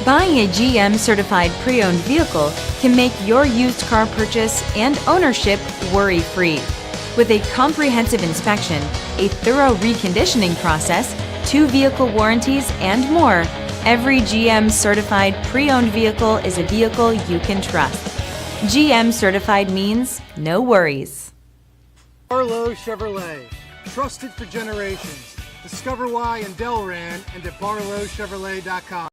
Buying a GM certified pre-owned vehicle can make your used car purchase and ownership worry-free. With a comprehensive inspection, a thorough reconditioning process, 2 vehicle warranties, and more, every GM certified pre-owned vehicle is a vehicle you can trust. GM certified means no worries. Barlow Chevrolet, trusted for generations. Discover why in Delran and at barlowchevrolet.com.